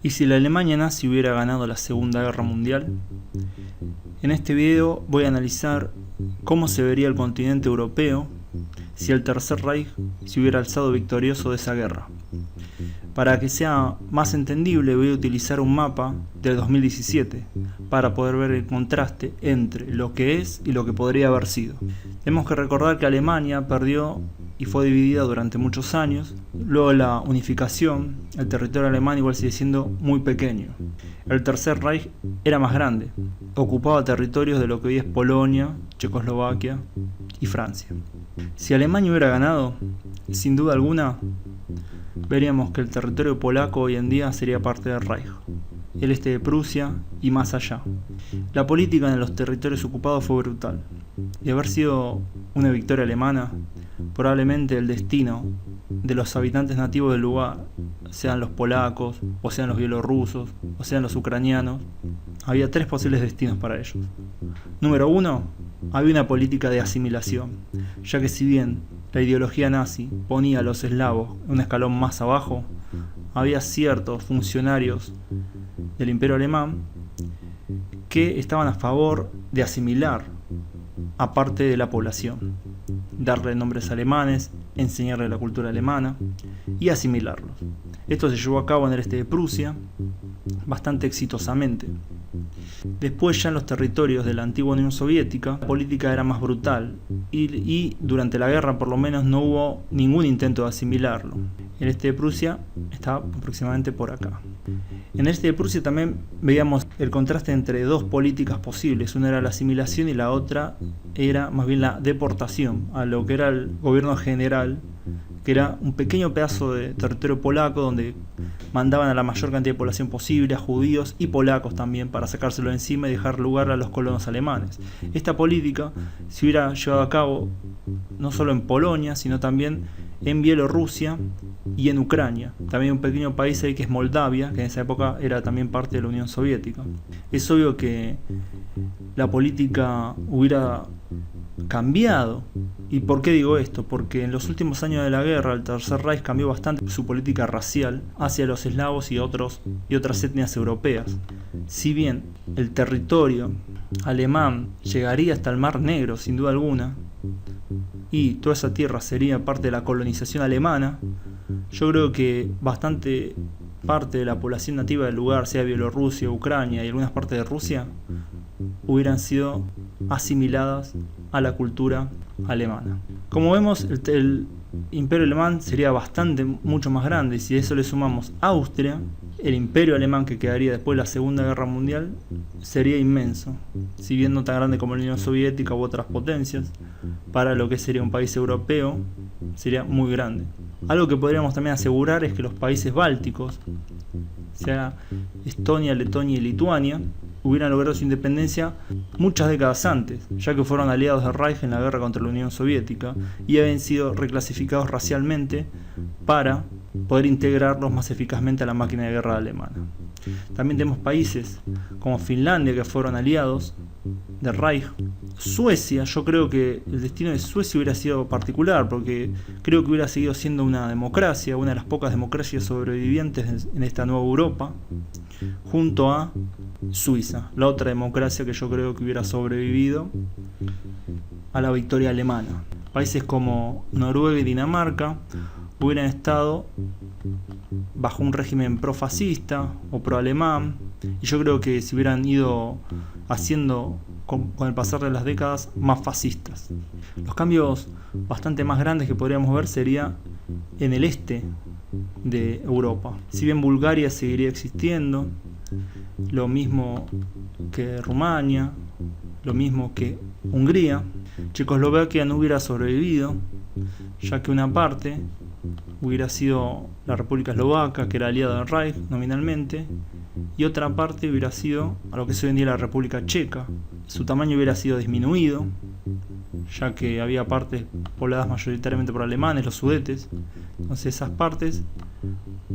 ¿Y si la Alemania nazi hubiera ganado la Segunda Guerra Mundial? En este video voy a analizar cómo se vería el continente europeo si el Tercer Reich se hubiera alzado victorioso de esa guerra. Para que sea más entendible voy a utilizar un mapa del 2017 para poder ver el contraste entre lo que es y lo que podría haber sido. Tenemos que recordar que Alemania perdió y fue dividida durante muchos años. Luego de la unificación, el territorio alemán igual sigue siendo muy pequeño. El Tercer Reich era más grande, ocupaba territorios de lo que hoy es Polonia, Checoslovaquia y Francia. Si Alemania hubiera ganado, sin duda alguna, veríamos que el territorio polaco hoy en día sería parte del Reich, el este de Prusia y más allá. La política en los territorios ocupados fue brutal. De haber sido una victoria alemana, probablemente el destino de los habitantes nativos del lugar, sean los polacos, o sean los bielorrusos, o sean los ucranianos, había tres posibles destinos para ellos. Número uno, había una política de asimilación, ya que si bien la ideología nazi ponía a los eslavos un escalón más abajo, había ciertos funcionarios del Imperio Alemán que estaban a favor de asimilar a parte de la población, darle nombres alemanes, enseñarle la cultura alemana y asimilarlos. Esto se llevó a cabo en el este de Prusia bastante exitosamente. Después ya en los territorios de la antigua Unión Soviética la política era más brutal y durante la guerra por lo menos no hubo ningún intento de asimilarlo. El este de Prusia está aproximadamente por acá. En el este de Prusia también veíamos el contraste entre dos políticas posibles. Una era la asimilación y la otra era más bien la deportación a lo que era el gobierno general, que era un pequeño pedazo de territorio polaco donde mandaban a la mayor cantidad de población posible, a judíos y polacos también, para sacárselo de encima y dejar lugar a los colonos alemanes. Esta política se hubiera llevado a cabo no solo en Polonia, sino también en Bielorrusia y en Ucrania. También un pequeño país ahí que es Moldavia, que en esa época era también parte de la Unión Soviética. Es obvio que la política hubiera cambiado. ¿Y por qué digo esto? Porque en los últimos años de la guerra el Tercer Reich cambió bastante su política racial hacia los eslavos y otras etnias europeas. Si bien el territorio alemán llegaría hasta el Mar Negro sin duda alguna, y toda esa tierra sería parte de la colonización alemana, yo creo que bastante parte de la población nativa del lugar, sea Bielorrusia, Ucrania y algunas partes de Rusia, hubieran sido asimiladas a la cultura alemana. Como vemos, el imperio alemán sería mucho más grande, y si a eso le sumamos Austria, el imperio alemán que quedaría después de la Segunda Guerra Mundial sería inmenso, si bien no tan grande como la Unión Soviética u otras potencias. Para lo que sería un país europeo sería muy grande. Algo que podríamos también asegurar es que los países bálticos, sea Estonia, Letonia y Lituania, hubieran logrado su independencia muchas décadas antes, ya que fueron aliados del Reich en la guerra contra la Unión Soviética y habían sido reclasificados racialmente para poder integrarlos más eficazmente a la máquina de guerra alemana. También tenemos países como Finlandia que fueron aliados del Reich. Suecia, yo creo que el destino de Suecia hubiera sido particular, porque creo que hubiera seguido siendo una democracia, una de las pocas democracias sobrevivientes en esta nueva Europa, junto a Suiza, la otra democracia que yo creo que hubiera sobrevivido a la victoria alemana. Países como Noruega y Dinamarca hubieran estado bajo un régimen profascista o proalemán, y yo creo que se hubieran ido haciendo con el pasar de las décadas más fascistas. Los cambios bastante más grandes que podríamos ver sería en el este de Europa. Si bien Bulgaria seguiría existiendo, lo mismo que Rumania, lo mismo que Hungría, Checoslovaquia no hubiera sobrevivido, ya que una parte hubiera sido la República Eslovaca, que era aliada del Reich nominalmente, y otra parte hubiera sido a lo que es hoy en día la República Checa. Su tamaño hubiera sido disminuido, ya que había partes pobladas mayoritariamente por alemanes, los Sudetes. Entonces esas partes,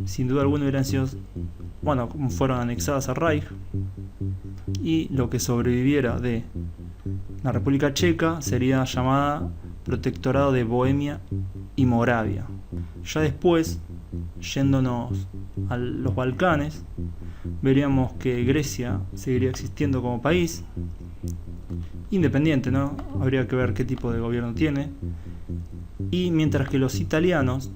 sin duda alguna, fueron anexadas al Reich, y lo que sobreviviera de la República Checa sería llamada Protectorado de Bohemia y Moravia. Ya después, yéndonos a los Balcanes, veríamos que Grecia seguiría existiendo como país, independiente, ¿no? Habría que ver qué tipo de gobierno tiene. Y mientras que los italianos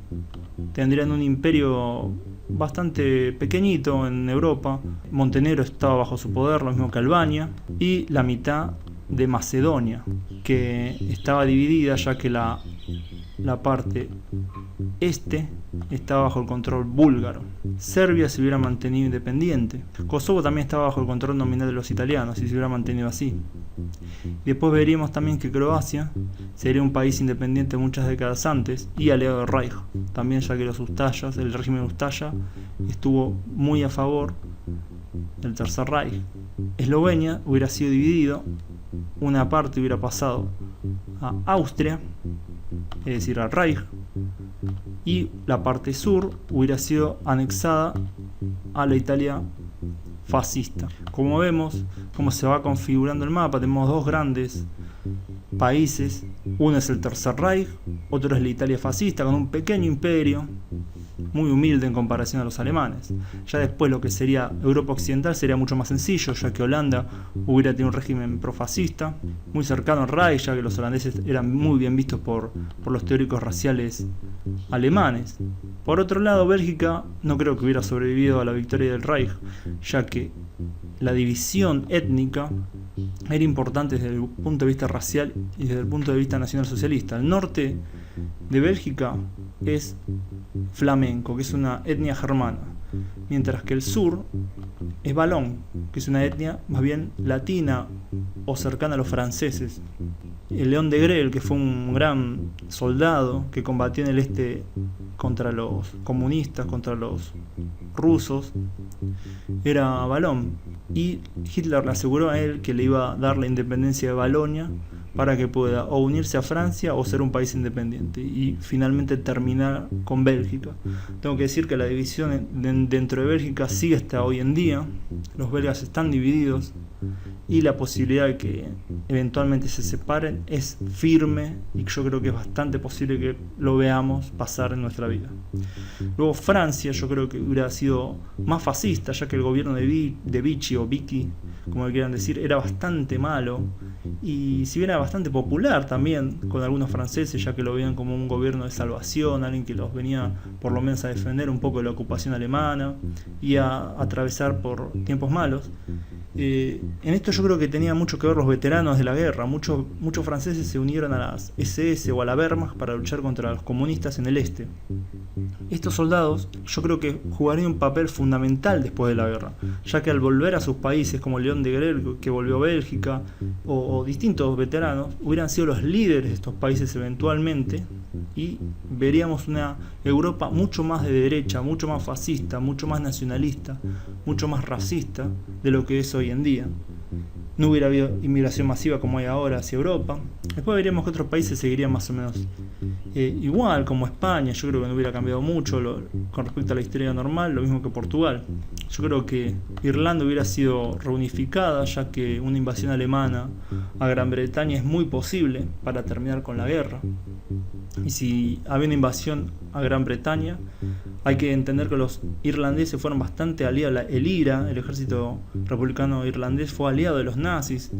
tendrían un imperio bastante pequeñito en Europa, Montenegro estaba bajo su poder, lo mismo que Albania, y la mitad de Macedonia, que estaba dividida ya que la parte este estaba bajo el control búlgaro. Serbia se hubiera mantenido independiente. Kosovo también estaba bajo el control nominal de los italianos y se hubiera mantenido así. Después veríamos también que Croacia sería un país independiente muchas décadas antes y aliado del Reich, también ya que los Ustayas, el régimen Ustaya, estuvo muy a favor del Tercer Reich. Eslovenia hubiera sido dividido, una parte hubiera pasado a Austria, es decir, al Reich, y la parte sur hubiera sido anexada a la Italia fascista. Como vemos, cómo se va configurando el mapa, tenemos dos grandes países, uno es el Tercer Reich, otro es la Italia fascista, con un pequeño imperio, muy humilde en comparación a los alemanes. Ya después lo que sería Europa Occidental sería mucho más sencillo, ya que Holanda hubiera tenido un régimen profascista, muy cercano al Reich, ya que los holandeses eran muy bien vistos por los teóricos raciales alemanes. Por otro lado, Bélgica no creo que hubiera sobrevivido a la victoria del Reich, ya que la división étnica era importante desde el punto de vista racial y desde el punto de vista nacionalsocialista. El norte de Bélgica es flamenco, que es una etnia germana, mientras que el sur es valón, que es una etnia más bien latina o cercana a los franceses. El León de Grel, que fue un gran soldado que combatió en el este contra los comunistas, contra los rusos, era valón, y Hitler le aseguró a él que le iba a dar la independencia de Valonia para que pueda o unirse a Francia o ser un país independiente y finalmente terminar con Bélgica. Tengo que decir que la división dentro de Bélgica sigue hasta hoy en día, los belgas están divididos y la posibilidad de que eventualmente se separen es firme, y yo creo que es bastante posible que lo veamos pasar en nuestra vida. Luego Francia, yo creo que hubiera sido más fascista, ya que el gobierno de Vichy o Vichy, como le quieran decir, era bastante malo, y si bien era bastante popular también con algunos franceses, ya que lo veían como un gobierno de salvación, alguien que los venía por lo menos a defender un poco de la ocupación alemana y a atravesar por tiempos malos. En esto yo creo que tenía mucho que ver los veteranos de la guerra. Muchos franceses se unieron a las SS o a la Wehrmacht para luchar contra los comunistas en el este. Estos soldados yo creo que jugarían un papel fundamental después de la guerra, ya que al volver a sus países, como León de Grel, que volvió a Bélgica, o distintos veteranos, hubieran sido los líderes de estos países eventualmente, y veríamos una Europa mucho más de derecha, mucho más fascista, mucho más nacionalista, mucho más racista de lo que es hoy en día. No hubiera habido inmigración masiva como hay ahora hacia Europa. Después veríamos que otros países seguirían más o menos igual, como España. Yo creo que no hubiera cambiado mucho con respecto a la historia normal, lo mismo que Portugal. Yo creo que Irlanda hubiera sido reunificada, ya que una invasión alemana a Gran Bretaña es muy posible para terminar con la guerra. Y si había una invasión a Gran Bretaña, hay que entender que los irlandeses fueron bastante aliados. El IRA, el ejército republicano irlandés, fue aliado de los nazis,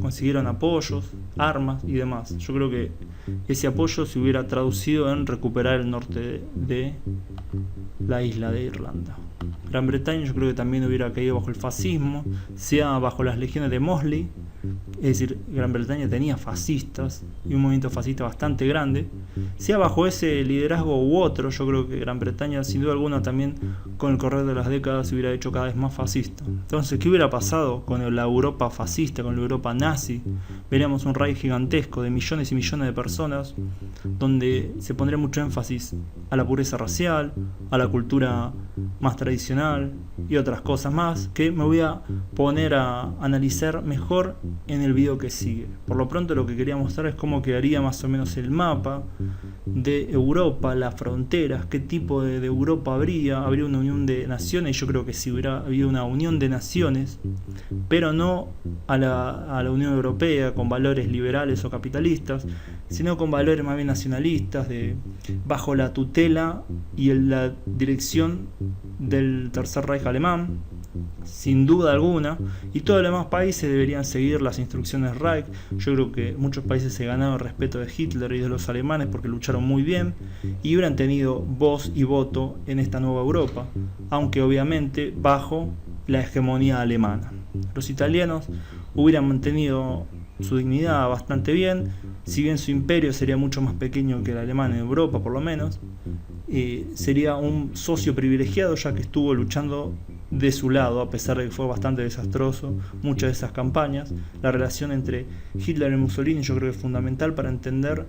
consiguieron apoyos, armas y demás. Yo creo que ese apoyo se hubiera traducido en recuperar el norte de la isla de Irlanda. Gran Bretaña yo creo que también hubiera caído bajo el fascismo, sea bajo las legiones de Mosley. Es decir, Gran Bretaña tenía fascistas y un movimiento fascista bastante grande. Sea bajo ese liderazgo u otro, yo creo que Gran Bretaña sin duda alguna también con el correr de las décadas se hubiera hecho cada vez más fascista. Entonces, ¿qué hubiera pasado con la Europa fascista, con la Europa nazi? Veríamos un Reich gigantesco de millones y millones de personas, donde se pondría mucho énfasis a la pureza racial, a la cultura más tradicional y otras cosas más que me voy a poner a analizar mejor en el video que sigue. Por lo pronto lo que quería mostrar es cómo quedaría más o menos el mapa de Europa, las fronteras, qué tipo de Europa habría una unión de naciones. Yo creo que sí hubiera habido una unión de naciones, pero no a la Unión Europea con valores liberales o capitalistas, sino con valores más bien nacionalistas, bajo la tutela y la dirección del Tercer Reich alemán, sin duda alguna, y todos los demás países deberían seguir las instrucciones Reich. Yo creo que muchos países se ganaron el respeto de Hitler y de los alemanes porque lucharon muy bien y hubieran tenido voz y voto en esta nueva Europa, aunque obviamente bajo la hegemonía alemana. Los italianos hubieran mantenido su dignidad bastante bien, si bien su imperio sería mucho más pequeño que el alemán en Europa, por lo menos, sería un socio privilegiado, ya que estuvo luchando de su lado, a pesar de que fue bastante desastroso muchas de esas campañas. La relación entre Hitler y Mussolini yo creo que es fundamental para entender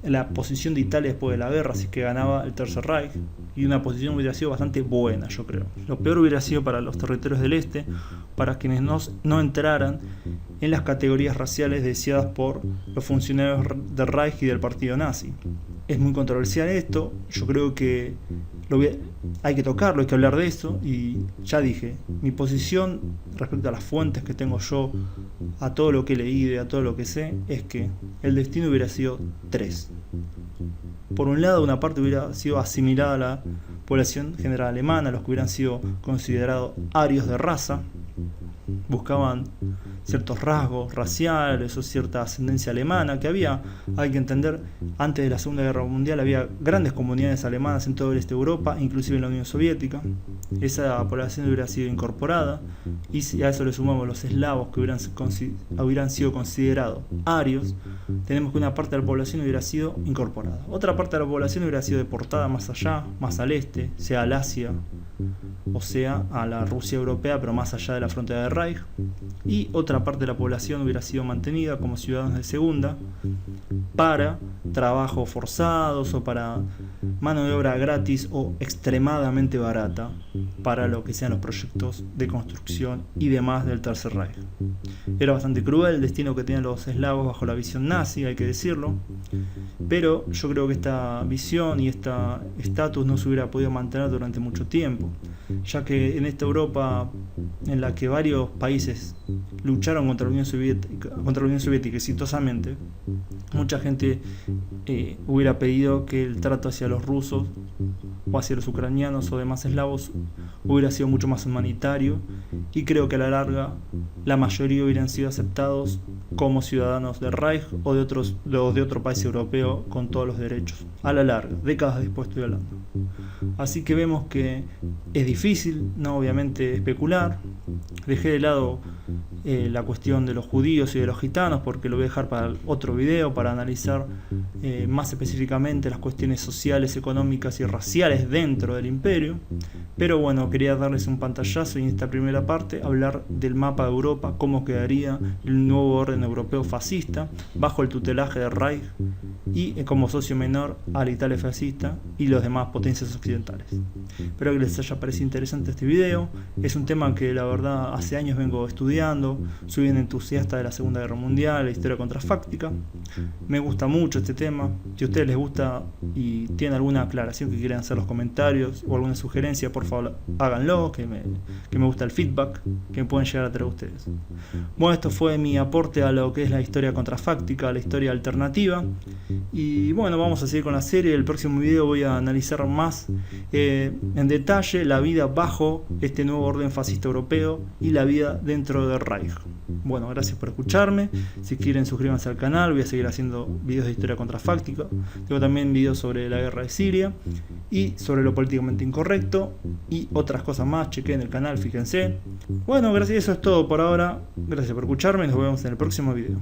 la posición de Italia después de la guerra, así que ganaba el Tercer Reich, y una posición hubiera sido bastante buena, yo creo. Lo peor hubiera sido para los territorios del este, para quienes no entraran en las categorías raciales deseadas por los funcionarios del Reich y del partido nazi. Es muy controversial esto, yo creo que hay que tocarlo, hay que hablar de eso, y ya dije, mi posición respecto a las fuentes que tengo yo, a todo lo que he leído y a todo lo que sé, es que el destino hubiera sido 3. Por un lado, una parte hubiera sido asimilada a la población general alemana, los que hubieran sido considerados arios de raza, buscaban ciertos rasgos raciales o cierta ascendencia alemana que había. Hay que entender, antes de la Segunda Guerra Mundial había grandes comunidades alemanas en todo el este de Europa, inclusive en la Unión Soviética. Esa población hubiera sido incorporada, y si a eso le sumamos los eslavos que hubieran sido considerados arios, tenemos que una parte de la población hubiera sido incorporada. Otra parte de la población hubiera sido deportada más allá, más al este, sea al Asia o sea a la Rusia europea, pero más allá de la frontera del Reich. Y otra parte de la población hubiera sido mantenida como ciudadanos de segunda para trabajos forzados o para mano de obra gratis o extremadamente barata para lo que sean los proyectos de construcción y demás del Tercer Reich. Era bastante cruel el destino que tenían los eslavos bajo la visión nazi, hay que decirlo, pero yo creo que esta visión y este estatus no se hubiera podido mantener durante mucho tiempo, ya que en esta Europa en la que varios países lucharon contra la Unión Soviética exitosamente, mucha gente hubiera pedido que el trato hacia los rusos o hacia los ucranianos o demás eslavos hubiera sido mucho más humanitario, y creo que a la larga la mayoría hubieran sido aceptados como ciudadanos del Reich o de otro país europeo con todos los derechos. A la larga, décadas después estoy hablando. Así que vemos que es difícil, no obviamente, especular. Dejé de lado la cuestión de los judíos y de los gitanos porque lo voy a dejar para otro video, para analizar más específicamente las cuestiones sociales, económicas y raciales dentro del imperio. Pero bueno, quería darles un pantallazo y en esta primera parte hablar del mapa de Europa, cómo quedaría el nuevo orden europeo fascista bajo el tutelaje del Reich y como socio menor a la Italia fascista y los demás potencias occidentales. Espero que les haya parecido interesante este video. Es un tema que la verdad hace años vengo estudiando, soy un entusiasta de la Segunda Guerra Mundial, la historia contrafáctica. Me gusta mucho este tema. Si a ustedes les gusta y tienen alguna aclaración que quieran hacer en los comentarios o alguna sugerencia, por favor háganlo, que me gusta el feedback que me pueden llegar a traer ustedes. Bueno, esto fue mi aporte a lo que es la historia contrafáctica, la historia alternativa. Y bueno, vamos a seguir con la serie. El próximo video voy a analizar más en detalle la vida bajo este nuevo orden fascista europeo y la vida dentro del Reich. Bueno, gracias por escucharme. Si quieren, suscríbanse al canal. Voy a seguir haciendo videos de historia contrafáctica. Tengo también videos sobre la guerra de Siria y sobre lo políticamente incorrecto y otras cosas más. Chequen el canal, fíjense. Bueno, gracias, eso es todo por ahora. Gracias por escucharme y nos vemos en el próximo video.